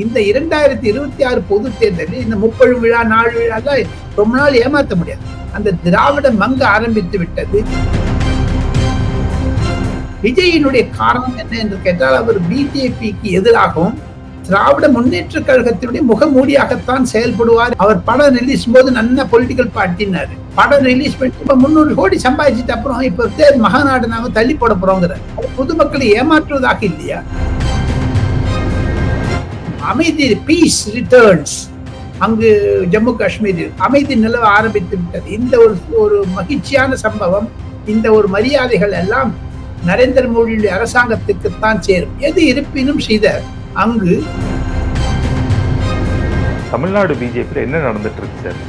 இந்த 2026 பொது தேர்தலில் இந்த 30 விழா 4 விழா ரொம்ப நாள் ஏமாற்ற முடியாது. அந்த திராவிட மங்க ஆரம்பித்து விட்டது. விஜயினுடைய காரணம் என்ன என்று கேட்டால், அவர் பிஜேபிக்கு எதிராகவும் திராவிட முன்னேற்ற கழகத்தினுடைய முகமூடியாகத்தான் செயல்படுவார். அவர் படம் ரிலீஸ் போது நல்ல பொலிட்டிக்கல் பார்ட்டினாரு. படம் ரிலீஸ் பண்ணி 300 கோடி சம்பாதிச்சிட்டு அப்புறம் இப்ப மகாநாடு நாம தள்ளி போட போறோங்கிற பொதுமக்களை ஏமாற்றுவதாக இல்லையா? அமைதி, பீஸ் ரிட்டர்ன்ஸ். அங்கு ஜம்மு காஷ்மீரில் அமைதி நிலவ ஆரம்பித்து விட்டது. இந்த ஒரு மகிழ்ச்சியான சம்பவம், இந்த ஒரு மரியாதைகள் எல்லாம் நரேந்திர மோடியுடைய அரசாங்கத்துக்குத்தான் சேரும். எது இருப்பினும் ஸ்ரீதர், அங்கு தமிழ்நாடு பிஜேபியில் என்ன நடந்துட்டு இருக்கு சார்?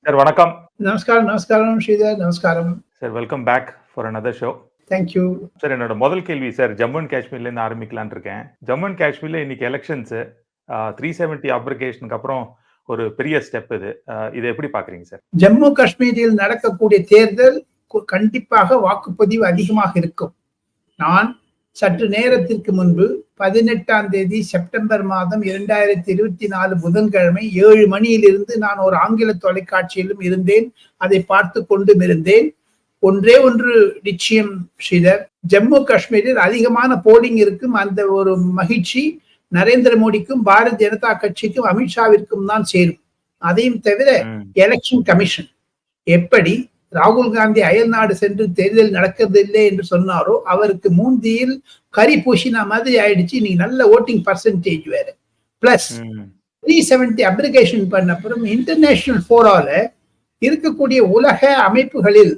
சார் வணக்கம். நமஸ்காரம் ஸ்ரீதர். நமஸ்காரம் sir. Welcome back for another show. Thank you sir. என்னோட முதல் கேள்வி சார், ஜம்மு அண்ட் காஷ்மீர்ல இருந்து ஆரம்பிக்கலான் இருக்கேன். ஜம்மு அண்ட் காஷ்மீர்ல இன்னைக்கு எலெக்ஷன்ஸ் 370 அப்ளிகேஷனுக்கு அப்புறம் ஒரு பெரிய ஸ்டெப் இது. இதை எப்படி பாக்குறீங்க சார்? ஜம்மு காஷ்மீரில் நடக்கக்கூடிய தேர்தல் கண்டிப்பாக வாக்குப்பதிவு அதிகமாக இருக்கும். நான் சற்று நேரத்திற்கு முன்பு 18ஆம் தேதி செப்டம்பர் மாதம் 2024 புதன்கிழமை 7 மணியிலிருந்து நான் ஒரு ஆங்கில தொலைக்காட்சியிலும் இருந்தேன். அதை பார்த்து கொண்டும் இருந்தேன். ஒன்றே ஒன்று நிச்சயம் ஸ்ரீதர், ஜம்மு காஷ்மீரில் அதிகமான போலிங் இருக்கும். அந்த ஒரு மகிழ்ச்சி நரேந்திர மோடிக்கும் பாரதிய ஜனதா கட்சிக்கும் அமித்ஷாவிற்கும் தான் சேரும். அதையும் தவிர எலெக்ஷன் கமிஷன் எப்படி ராகுல் காந்தி அயல் நாடு சென்று தேர்தல் நடக்கிறது இல்லை என்று சொன்னாரோ, அவருக்கு மூந்தியில் கரி பூசினா மாதிரி ஆயிடுச்சு. நீ நல்ல ஓட்டிங் பர்சன்டேஜ் வேற. பிளஸ் 370 அப்ளிகேஷன் பண்ண அப்புறம் இன்டர்நேஷனல் ஃபோரால இருக்கக்கூடிய உலக அமைப்புகளில்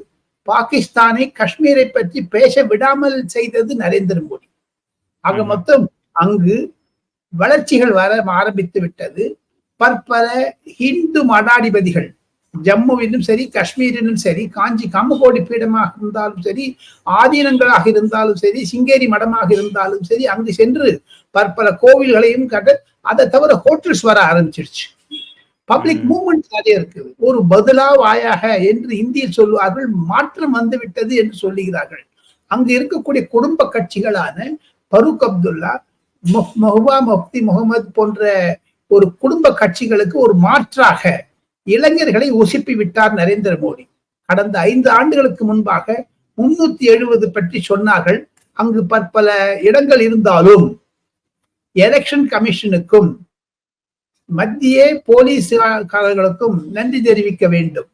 பாகிஸ்தானை காஷ்மீரை பற்றி பேச விடாமல் செய்தது நரேந்திர மோடி. ஆக மொத்தம் அங்கு வளர்ச்சிகள் வர ஆரம்பித்து விட்டது. பற்பல ஹிந்து மடாதிபதிகள் ஜம்முவிலும் சரி, காஷ்மீரிலும் சரி, காஞ்சி காமகோடி பீடமாக இருந்தாலும் சரி, ஆதீனங்களாக இருந்தாலும் சரி, சிங்கேரி மடமாக இருந்தாலும் சரி, அங்கு சென்று பற்பல கோவில்களையும் கட்ட, அதை தவிர ஹோட்டல்ஸ் வர ஆரம்பிச்சிருச்சு. பப்ளிக் மூவ்மெண்ட் நிறைய இருக்குது. ஒரு பதிலா வாயாக என்று இந்தியில் சொல்லுவார்கள், மாற்றம் வந்துவிட்டது என்று சொல்லுகிறார்கள். அங்கு இருக்கக்கூடிய குடும்ப கட்சிகளான பரூக் அப்துல்லா, மஹ்பூபா முஃப்தி முகமது போன்ற ஒரு குடும்ப கட்சிகளுக்கு ஒரு மாற்றாக இளைஞர்களை உசுப்பி விட்டார் நரேந்திர மோடி. கடந்த 5 ஆண்டுகளுக்கு முன்பாக 370 பற்றி சொன்னார்கள். அங்கு பற்பல இடங்கள் இருந்தாலும் எலெக்ஷன் கமிஷனுக்கும் மத்திய போலீஸ்காரர்களுக்கும் நன்றி தெரிவிக்க வேண்டும்.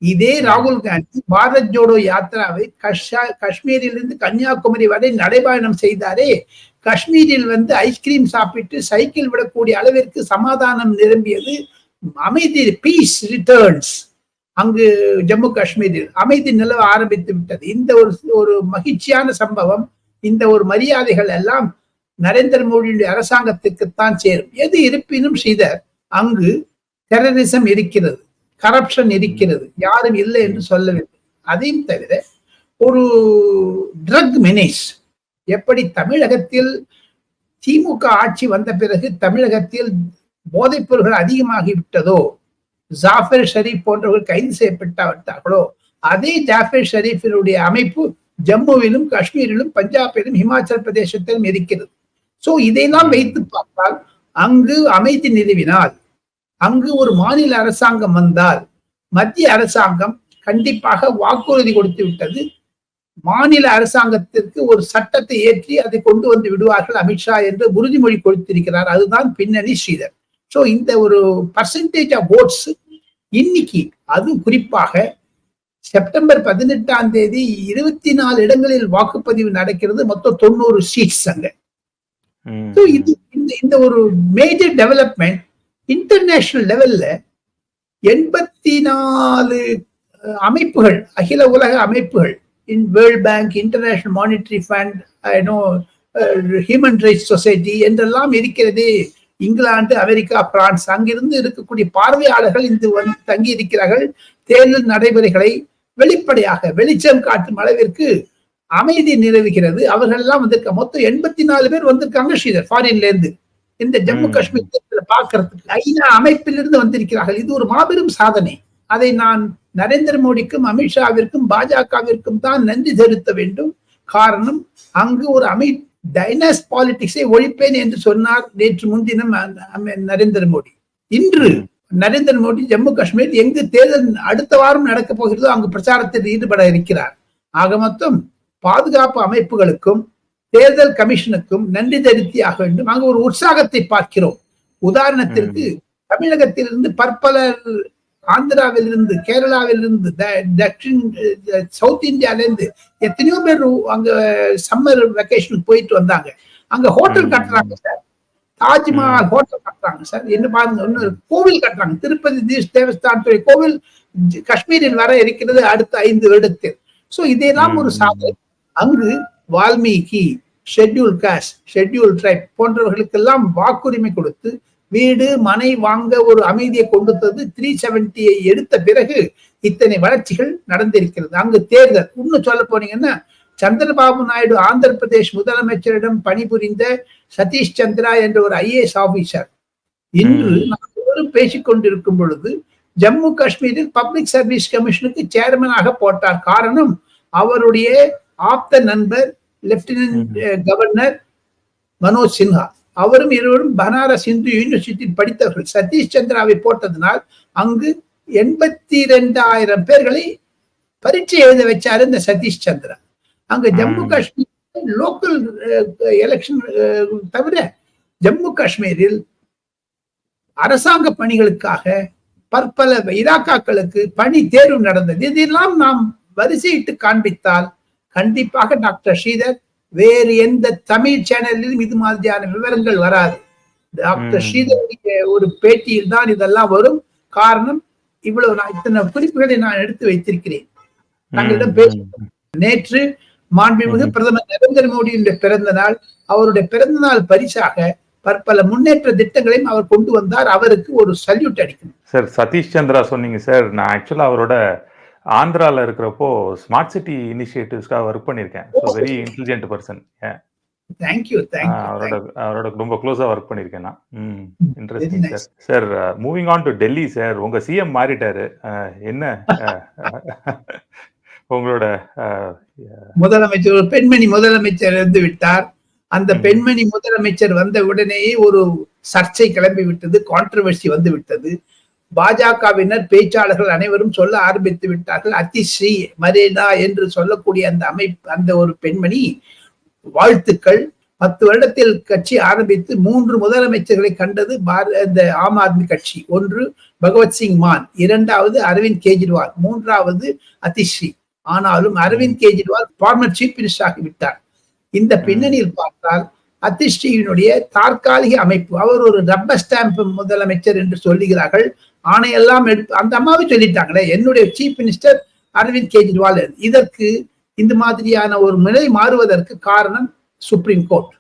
இதே ராகுல் காந்தி பாரத் ஜோடோ யாத்திராவை காஷ்மீரிலிருந்து கன்னியாகுமரி வரை நடைபயணம் செய்தாரே, காஷ்மீரில் ஐஸ்கிரீம் சாப்பிட்டு சைக்கிள் விடக்கூடிய அளவிற்கு சமாதானம் நிரம்பியது. அமைதி, பீஸ் ரிட்டர்ன்ஸ். அங்கு ஜம்மு காஷ்மீரில் அமைதி நிலவ ஆரம்பித்து விட்டது. இந்த ஒரு மகிழ்ச்சியான சம்பவம், இந்த ஒரு மரியாதைகள் எல்லாம் நரேந்திர மோடியுடைய அரசாங்கத்துக்குத்தான் சேரும். எது இருப்பினும் ஸ்ரீதர், அங்கு டெரரிசம் இருக்கிறது, கரப்ஷன் இருக்கிறது, யாரும் இல்லை என்று சொல்லவில்லை. அதையும் தவிர ஒரு ட்ரக் மெனேஸ். எப்படி தமிழகத்தில் திமுக ஆட்சி வந்த பிறகு தமிழகத்தில் போதைப் பொருள்கள் அதிகமாகிவிட்டதோ, ஜாஃபர் ஷரீப் போன்றவர்கள் கைது செய்யப்பட்டார்களோ, அதே ஜாஃபர் ஷரீஃபினுடைய அமைப்பு ஜம்முவிலும் காஷ்மீரிலும் பஞ்சாபிலும் ஹிமாச்சல் பிரதேசத்திலும் இருக்கிறது. சோ இதையெல்லாம் வைத்து பார்த்தால், அங்கு அமைதி நிறுவினால், அங்கு ஒரு மாநில அரசாங்கம் வந்தால், மத்திய அரசாங்கம் கண்டிப்பாக வாக்குறுதி கொடுத்து விட்டது. மாநில அரசாங்கத்திற்கு ஒரு சட்டத்தை ஏற்றி அதை கொண்டு வந்து விடுவார்கள் அமித்ஷா என்று உறுதிமொழி கொடுத்திருக்கிறார். அதுதான் பின்னணி ஸ்ரீதர். சோ இந்த ஒரு பர்சன்டேஜ் ஆஃப் ஓட்ஸ் இன்னைக்கு, அது குறிப்பாக செப்டம்பர் 18ஆம் தேதி 24 இடங்களில் வாக்குப்பதிவு நடக்கிறது. மொத்தம் 90 சீட்ஸ் அங்க. இந்த ஒரு மேஜர் டெவலப்மெண்ட். இன்டர்நேஷனல் லெவல்ல 84 அமைப்புகள், அகில உலக அமைப்புகள், world bank, international monetary fund, human rights society என்றெல்லாம் இருக்கிறது. இங்கிலாந்து, அமெரிக்கா, பிரான்ஸ், அங்கிருந்து இருக்கக்கூடிய பார்வையாளர்கள் இங்கு தங்கி இருக்கிறார்கள். தேர்தல் நடைமுறைகளை வெளிப்படையாக வெளிச்சம் காட்டும் அளவிற்கு அமைதி நிலவுகிறது. அவர்கள் எல்லாம் வந்திருக்க மொத்தம் 84 பேர் வந்திருக்காங்க ஸ்ரீதர், ஃபாரின்ல இருந்து இந்த ஜம்மு காஷ்மீர் தேர்தலை பார்க்கறதுக்கு. ஐநா அமைப்பிலிருந்து வந்திருக்கிறார்கள். இது ஒரு மாபெரும் சாதனை. அதை நான் நரேந்திர மோடிக்கும் அமித்ஷாவிற்கும் பாஜகவிற்கும் தான் நன்றி செலுத்த வேண்டும். காரணம், அங்கு ஒரு டைனஸ் பாலிடிக்ஸை ஒழிப்பேன் என்று சொன்னார் நேற்று முன்தினம் நரேந்திர மோடி. இன்று நரேந்திர மோடி ஜம்மு காஷ்மீர் எங்கு தேர்தல் அடுத்த வாரம் நடக்க போகிறதோ அங்கு பிரச்சாரத்தில் ஈடுபட இருக்கிறார். ஆக மொத்தம் பாதுகாப்பு அமைப்புகளுக்கும் தேர்தல் கமிஷனுக்கும் நன்றி தெரிவித்தே ஆக வேண்டும். அங்கு ஒரு உற்சாகத்தை பார்க்கிறோம். உதாரணத்திற்கு தமிழகத்திலிருந்து பற்பலர், ஆந்திராவிலிருந்து, கேரளாவிலிருந்து, சவுத் இந்தியாவிலிருந்து எத்தனையோ பேர் அங்க சம்மர் வெக்கேஷனுக்கு போயிட்டு வந்தாங்க. அங்க ஹோட்டல் கட்டுறாங்க சார், தாஜ்மஹால் ஹோட்டல் கட்டுறாங்க சார். என்ன பாருங்க, இன்னொரு கோவில் கட்டுறாங்க, திருப்பதி தேவஸ்தானத்துறை கோவில் காஷ்மீரில் வர இருக்கிறது அடுத்த 5 வருடத்தில். சோ இதெல்லாம் ஒரு சாதனை. அங்கு Valmiki, schedule caste, schedule tribe போன்றவர்களுக்கெல்லாம் வாக்குரிமை கொடுத்து வீடு மனை வாங்க ஒரு அமைதியை கொடுத்தது 370 எடுத்த பிறகு இத்தனை வளர்ச்சிகள் நடந்திருக்கிறது. அங்கு தேர்தல், இன்னும் சொல்ல போனீங்கன்னா சந்திரபாபு நாயுடு ஆந்திர பிரதேஷ் முதலமைச்சரிடம் பணிபுரிந்த சதீஷ் சந்திரா என்ற ஒரு IAS ஆபீசர் இன்று நாம் பேசிக் கொண்டிருக்கும் பொழுது ஜம்மு காஷ்மீரில் பப்ளிக் சர்வீஸ் கமிஷனுக்கு சேர்மனாக போட்டார். காரணம், அவருடைய ஆப்த நண்பர் லெப்டினன்ட் கவர்னர் மனோஜ் சின்ஹா, அவரும் இருவரும் பனாரஸ் இந்து யூனிவர்சிட்டியில் படித்தவர்கள். சதீஷ் சந்திராவை போட்டதனால் அங்கு 82,000 பேர்களை பரீட்சை எழுத வச்சாரு இந்த சதீஷ் சந்திரா. அங்க ஜம்மு காஷ்மீர் லோக்கல் எலெக்ஷன் தவிர ஜம்மு காஷ்மீரில் அரசாங்க பணிகளுக்காக பற்பல இலாக்காக்களுக்கு பணி தேர்வு நடந்தது. இதெல்லாம் நாம் வரிசையிட்டு காண்பித்தால் கண்டிப்பாக டாக்டர் ஸ்ரீதர் வேறு எந்த தமிழ் சேனலிலும் இது மாதிரியான விவரங்கள் வராது. டாக்டர் ஸ்ரீதருடைய ஒரு பேட்டியில் தான் இதெல்லாம் வரும். காரணம், இவ்வளவு நான் இத்தனை குறிப்புகளை நான் எடுத்து வைத்திருக்கிறேன். தங்களிடம் பேசுகிறேன். நேற்று மாண்புமிகு பிரதமர் நரேந்திர மோடியுடைய பிறந்த நாள். அவருடைய பிறந்த நாள் பரிசாக பற்பல முன்னேற்ற திட்டங்களையும் அவர் கொண்டு வந்தார். அவருக்கு ஒரு சல்யூட் அடிக்கணும் சார். சதீஷ் சந்திரா சொன்னீங்க சார். நான் ஆக்சுவலா அவரோட ஆந்திரால இருக்கிறப்போ ஸ்மார்ட் சிட்டி இனிஷியேட்டிவ்ஸ்க்காக ஒர்க் பண்ணிருக்கேன். So very intelligent person. Thank you. அவரோட ரொம்ப க்ளோஸா ஒர்க் பண்ணிருக்கேன் நான். Interesting sir. Sir moving on to Delhi sir, உங்க சிஎம் மாறிட்டாரு. என்ன உங்களோட முதலமைச்சர், ஒரு பெண்மணி முதலமைச்சர் இருந்து விட்டார். அந்த பெண்மணி முதலமைச்சர் வந்த உடனேயே ஒரு சர்ச்சை கிளம்பி விட்டது, கான்ட்ரவர்சி வந்து விட்டது. பாஜகவினர் பேச்சாளர்கள் அனைவரும் சொல்ல ஆரம்பித்து விட்டார்கள். அதிஸ்ரீ மரேனா என்று சொல்லக்கூடிய அந்த ஒரு பெண்மணி, வாழ்த்துக்கள், 10 வருடத்தில் கட்சி ஆரம்பித்து 3 முதலமைச்சர்களை கண்டது இந்த ஆம் ஆத்மி கட்சி. ஒன்று பகவத் சிங் மான், 2வது அரவிந்த் கெஜ்ரிவால், 3வது அதிஸ்ரீ. ஆனாலும் Arvind Kejriwal former chief minister ஆகிவிட்டார். இந்த பின்னணியில் பார்த்தால் அதிஸ்ரீயினுடைய தற்காலிக அமைப்பு, அவர் ஒரு ரப்பர் ஸ்டாம்ப் முதலமைச்சர் என்று சொல்லுகிறார்கள். ஆணையெல்லாம் அந்த அம்மாவை சொல்லிட்டாங்களே, என்னுடைய சீஃப் மினிஸ்டர் அரவிந்த் கெஜ்ரிவால். இதற்கு இந்த மாதிரியான ஒரு நிலை மாறுவதற்கு காரணம் சுப்ரீம் கோர்ட்.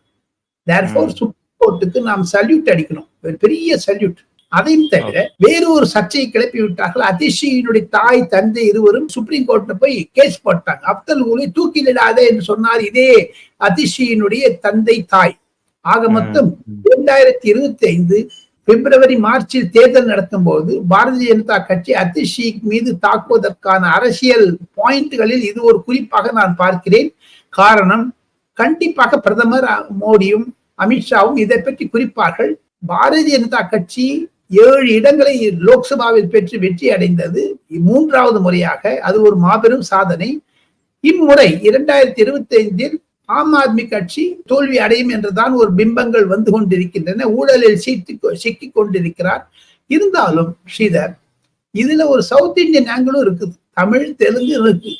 தேர்ஃபோர் சுப்ரீம் கோர்ட்டுக்கு நாம் சல்யூட் அடிக்கணும், ஒரு பெரிய சல்யூட். அதையும் தவிர வேறு ஒரு சர்ச்சையை கிளப்பி விட்டார்கள். அதிஷியினுடைய தாய் தந்தை இருவரும் சுப்ரீம் கோர்ட்ல போய் கேஸ் போட்டாங்க. அப்தல் ஊரை தூக்கிலிடாதே என்று சொன்னார் இதே அதிஷியினுடைய தந்தை தாய். ஆக மொத்தம் 2025 பிப்ரவரி மார்ச்சில் தேர்தல் நடத்தும் போது பாரதிய ஜனதா கட்சி அதிஷி மீது தாக்குவதற்கான அரசியல் பாயிண்ட்களில் இது ஒரு குறிப்பாக நான் பார்க்கிறேன். காரணம், கண்டிப்பாக பிரதமர் மோடியும் அமித்ஷாவும் இதை பற்றி குறிப்பார்கள். பாரதிய ஜனதா கட்சி 7 இடங்களை லோக்சபாவில் பெற்று வெற்றி அடைந்தது 3வது முறையாக. அது ஒரு மாபெரும் சாதனை. இம்முறை 2025 ஆம் ஆத்மி கட்சி தோல்வி அடையும் என்றுதான் ஒரு பிம்பங்கள் வந்து கொண்டிருக்கின்றன. ஊழலில் சிக்கிக் கொண்டிருக்கிறார். இருந்தாலும் ஸ்ரீதர், இதுல ஒரு சவுத் இந்தியன் ஆங்கிளும் இருக்குது, தமிழ் தெலுங்கு இருக்கு.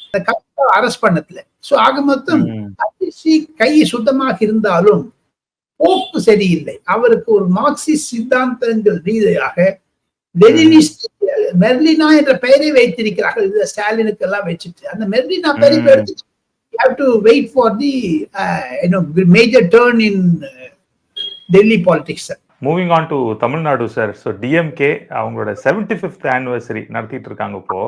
அரெஸ்ட் பண்ணதுல ஆக மொத்தம் கை சுத்தமாக இருந்தாலும் போக்கு சரியில்லை. அவருக்கு ஒரு மார்க்சிஸ்ட் சித்தாந்தங்கள் ரீதியாக லெனினிஸ்ட் மெர்லினா என்ற பெயரை வைத்திருக்கிறார்கள். ஸ்டாலினுக்கு எல்லாம் வச்சுட்டு அந்த மெர்லினா பெயரை எடுத்து you have to wait for the major turn in Delhi politics, sir. Moving on to Tamil Nadu, sir. So DMK அவங்களோட 75th anniversary நடத்திட்டு இருக்காங்க. இப்போ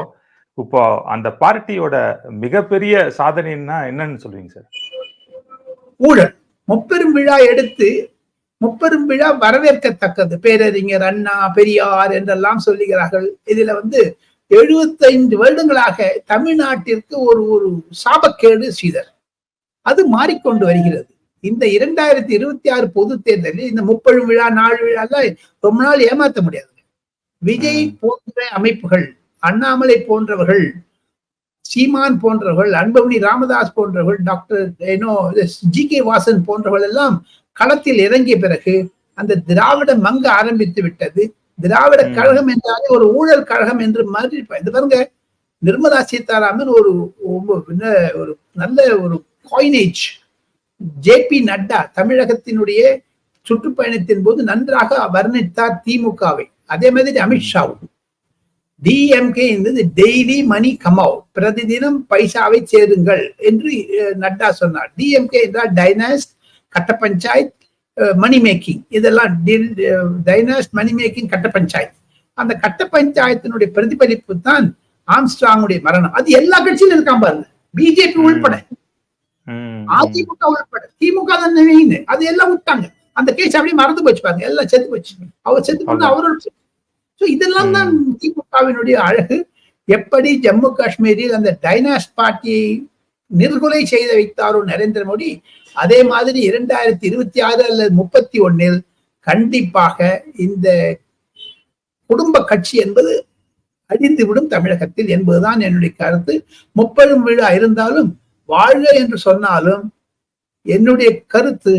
இப்போ அந்த பார்ட்டியோட மிகப்பெரிய சாதனைன்னா என்னன்னு சொல்றீங்க சார்? ஊழல். முப்பெரும் விழா எடுத்து முப்பெரும் விழா வரவேற்கத்தக்கது. பேரறிஞர் அண்ணா, பெரியார் என்றெல்லாம் சொல்லுகிறார்கள். இதுல 75 வருடங்களாக தமிழ்நாட்டிற்கு ஒரு ஒரு சாபக்கேடு ஸ்ரீதர். அது மாறிக்கொண்டு வருகிறது. இந்த 2026 பொது தேர்தலில் இந்த முப்பெரும் விழா, நாள் விழா எல்லாம் ரொம்ப நாள் ஏமாற்ற முடியாது. விஜய் போன்ற அமைப்புகள், அண்ணாமலை போன்றவர்கள், சீமான் போன்றவர்கள், அன்புமணி ராமதாஸ் போன்றவர்கள், டாக்டர் ஜி.கே. வாசன் போன்றவர்கள் எல்லாம் களத்தில் இறங்கிய பிறகு அந்த திராவிட மங்க ஆரம்பித்து விட்டது. திராவிட கழகம் என்றாலே ஒரு ஊழல் கழகம் என்று மாதிரி இது பாருங்க. நிர்மலா சீதாராமன் ஒரு நல்ல ஒரு காயினேஜ். ஜே.பி. நட்டா தமிழகத்தினுடைய சுற்றுப்பயணத்தின் போது நன்றாக வர்ணித்தார் திமுகவை. அதே மாதிரி அமித்ஷாவும். டிஎம்கே என்பது டெய்லி மணி கமாவ், பிரதிதினம் பைசாவை சேருங்கள் என்று நட்டா சொன்னார். டிஎம்கே என்றால் டைனாஸ்ட், கட்ட பஞ்சாயத், மணி மேக்கிங். இதெல்லாம் டைனாஸ்ட், மணி மேக்கிங், கட்ட பஞ்சாயத். அந்த கட்ட பஞ்சாயத்தினுடைய பிரதிபலிப்பு தான் ஆம்ஸ்ட்ராங்குடைய மரணம். அது எல்லா கட்சியிலும் இருக்காம பாருங்க. பிஜேபி உள்பட, அதிமுக உள்பட, திமுக தான் அது எல்லாம் விட்டாங்க. அந்த கேஸ் அப்படியே மறந்து போச்சு பாருங்க. எல்லாம் செத்து போச்சு. அவர் செத்து போது அவரோட. இதெல்லாம் தான் திமுகவினுடைய அழகு. எப்படி ஜம்மு காஷ்மீரில் அந்த டைனாஸ்ட் பார்ட்டியை நிர்கொலை செய்து வைத்தாரோ நரேந்திர மோடி, அதே மாதிரி 2026 அல்லது 31 கண்டிப்பாக இந்த குடும்ப கட்சி என்பது அழிந்துவிடும் தமிழகத்தில் என்பதுதான் என்னுடைய கருத்து. முப்பெரும் விழா இருந்தாலும், வாழ்க என்று சொன்னாலும், என்னுடைய கருத்து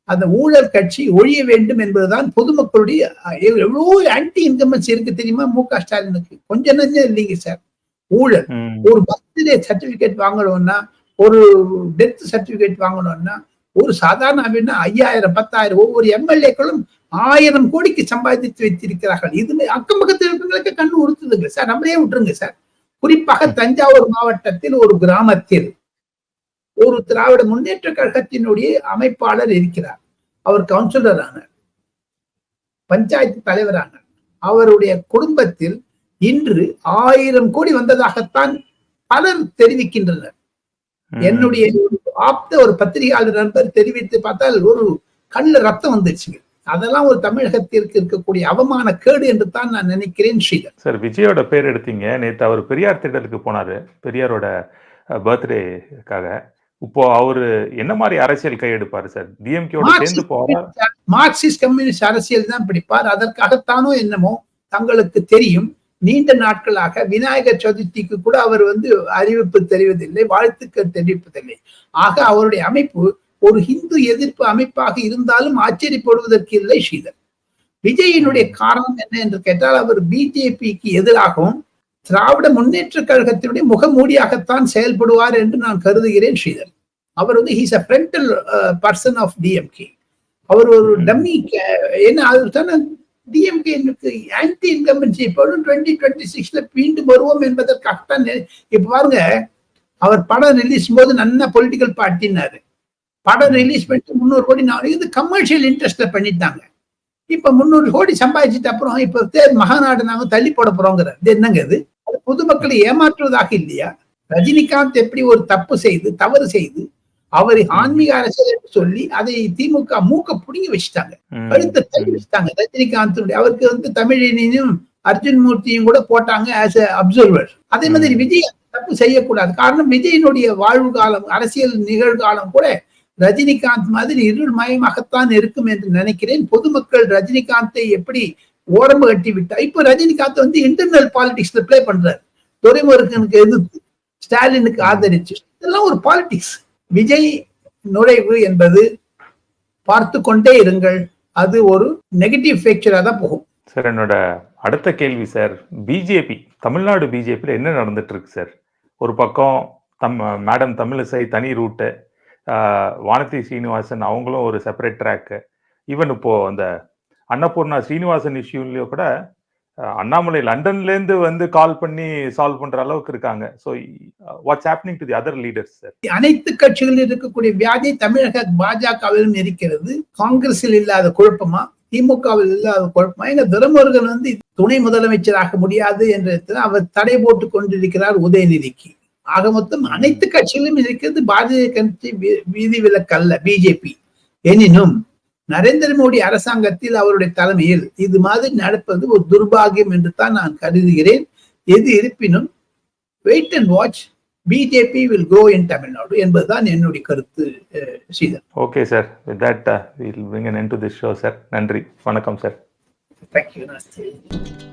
அந்த ஊழல் கட்சி ஒழிய வேண்டும் என்பதுதான் பொதுமக்களுடைய. எவ்வளவு ஆன்டி இன்கம்பன்சி இருக்கு தெரியுமா மு.க. ஸ்டாலினுக்கு? கொஞ்சம் நஞ்சம் இல்லைங்க சார். ஊழல். ஒரு பர்த்டே சர்டிபிகேட் வாங்கணும்னா, ஒரு டெத் சர்டிபிகேட் வாங்கணும்னா, ஒரு சாதாரண 5000 10,000 ஒவ்வொரு எம்எல்ஏக்களும் 1000 கோடிக்கு சம்பாதித்து வைத்திருக்கிறார்கள். இது அக்கம் பக்கத்தில் இருக்கிறவங்களுக்கு கண்ணு உறுத்துதுங்க சார். நம்மளே விட்டுருங்க சார். குறிப்பாக தஞ்சாவூர் மாவட்டத்தில் ஒரு கிராமத்தில் ஒரு திராவிட முன்னேற்ற கழகத்தினுடைய அமைப்பாளர் இருக்கிறார். அவர் கவுன்சிலர் ஆனார், பஞ்சாயத்து தலைவர் ஆனார். அவருடைய குடும்பத்தில் இன்று 1000 கோடி வந்ததாகத்தான் பலர் தெரிவிக்கின்றனர். என்னுடைய ஆப்த ஒரு பத்திரிகையாளர் நண்பர் தெரிவித்து பார்த்தால் ஒரு கண்ணுல ரத்தம் வந்துச்சுங்க. அதெல்லாம் ஒரு தமிழகத்திற்கு இருக்கக்கூடிய அவமான கேடு என்று தான் நான் நினைக்கிறேன். ஸ்ரீதர் சார், விஜயோட பேர் எடுத்தீங்க. நேற்று அவர் பெரியார் திடலுக்கு போனாரு, பெரியாரோட பர்த்டேக்காக. இப்போ அவரு என்ன மாதிரி அரசியல் கையெடுப்பாரு சார்? டிஎம்கேவோட சேர்ந்து போவாரா? மார்க்சிஸ்ட் கம்யூனிஸ்ட் அரசியல் தான் பிடிப்பார். அதற்காகத்தானோ என்னமோ தங்களுக்கு தெரியும். நீண்ட நாட்களாக விநாயகர் சதுர்த்திக்கு கூட அவர் அறிவிப்பு தெரிவதில்லை, வாழ்த்துக்கள் தெரிவிப்பதில்லை. ஆக அவருடைய அமைப்பு ஒரு ஹிந்து எதிர்ப்பு அமைப்பாக இருந்தாலும் ஆச்சரியப்படுவதற்கு இல்லை. ஸ்ரீதர் விஜயினுடைய காரணம் என்ன என்று கேட்டால், அவர் பிஜேபிக்கு எதிராகவும் திராவிட முன்னேற்ற கழகத்தினுடைய முகமூடியாகத்தான் செயல்படுவார் என்று நான் கருதுகிறேன். ஸ்ரீதர் அவர் he's a frontal person of DMK. அவர் ஒரு டம்மி. என்ன அதுதானே டிஎம்கே ஆன்டி இன்கம்பன்சி. இப்போ 2026 மீண்டும் வருவோம் என்பதற்காகத்தான். இப்ப பாருங்க, அவர் படம் ரிலீஸ் போது நல்ல பொலிட்டிக்கல் பார்ட்டினாரு. படம் ரிலீஸ் பண்ணிட்டு 300 கோடி இது கமர்ஷியல் இன்ட்ரெஸ்ட்ல பண்ணிட்டாங்க. இப்ப 300 கோடி சம்பாதிச்சிட்டு அப்புறம் இப்ப மகாநாடு நாங்க தள்ளி போட போறோங்கிறார். இது என்னங்க? அது பொதுமக்களை ஏமாற்றுவதாக இல்லையா? ரஜினிகாந்த் எப்படி ஒரு தவறு செய்து அவர் ஆன்மீக அரசியல் என்று சொல்லி அதை திமுக மூக்க புடுங்கி வச்சுட்டாங்க, கழுத்தை தள்ளி வச்சுட்டாங்க. ரஜினிகாந்த் அவருக்கு தமிழினையும் அர்ஜுன் மூர்த்தியும் கூட போட்டாங்க ஆஸ் எ அப்சர்வர். அதே மாதிரி விஜய் தப்பு செய்யக்கூடாது. காரணம், விஜயினுடைய வாழ்வு காலம், அரசியல் நிகழ்காலம் கூட ரஜினிகாந்த் மாதிரி இருள் மயமாகத்தான் இருக்கும் என்று நினைக்கிறேன். பொதுமக்கள் ரஜினிகாந்தை எப்படி ஓரம்பு கட்டி விட்டா, இப்ப ரஜினிகாந்த் இன்டர்னல் பாலிடிக்ஸ்ல பிளே பண்றாரு. துரைமுருகனுக்கு எதிர்த்து, ஸ்டாலினுக்கு ஆதரிச்சு, இதெல்லாம் ஒரு பாலிடிக்ஸ். விஜய் நுழைவு என்பது பார்த்து கொண்டே இருங்கள், அது ஒரு நெகட்டிவ் ஃபேக்சரா தான் போகும். சார், என்னோட அடுத்த கேள்வி சார், பிஜேபி தமிழ்நாடு பிஜேபியில் என்ன நடந்துட்டு இருக்கு சார்? ஒரு பக்கம் மேடம் தமிழிசை தனி ரூட்டு, வானதி ஸ்ரீனிவாசன் அவங்களும் ஒரு செப்பரேட் ட்ராக்கு. ஈவன் இப்போ அந்த அன்னபூர்ணா ஸ்ரீனிவாசன் இஷ்யூலயோ கூட அண்ணாமலை லண்டன்லேருந்து கால் பண்ணி சால்வ் பண்ற அளவுக்கு இருக்காங்க. So what's happening to the other leaders sir? அனைத்து கட்சிகளில் இருக்கக்கூடிய வியாதி தமிழக பாஜகவிலும் இருக்கிறது. காங்கிரஸில் இல்லாத குழப்பமா, திமுகவில் இல்லாத குழப்பம். எங்க துரைமுருகன் வந்து துணை முதலமைச்சராக முடியாது என்று அவர் தடை போட்டுக் கொண்டிருக்கிறார் உதயநிதிக்கு. ஆக மொத்தம் அனைத்து கட்சியிலும் இருக்கிறது பாரதிய கட்சி விதிவிலக்கல்ல பிஜேபி. எனினும் நரேந்திர மோடி அரசாங்கத்தில் அவருடைய தலைமையில் இது மாதிரி நடப்பது ஒரு துர்பாகியம் என்று தான் நான் கருதுகிறேன். எது இருப்பினும் wait and watch, BJP will grow in Tamil Nadu என்பதுதான் என்னுடைய கருத்து. Sridhar. Okay sir, with that we'll bring an end to this show sir. நன்றி, வணக்கம் சார். Thank you.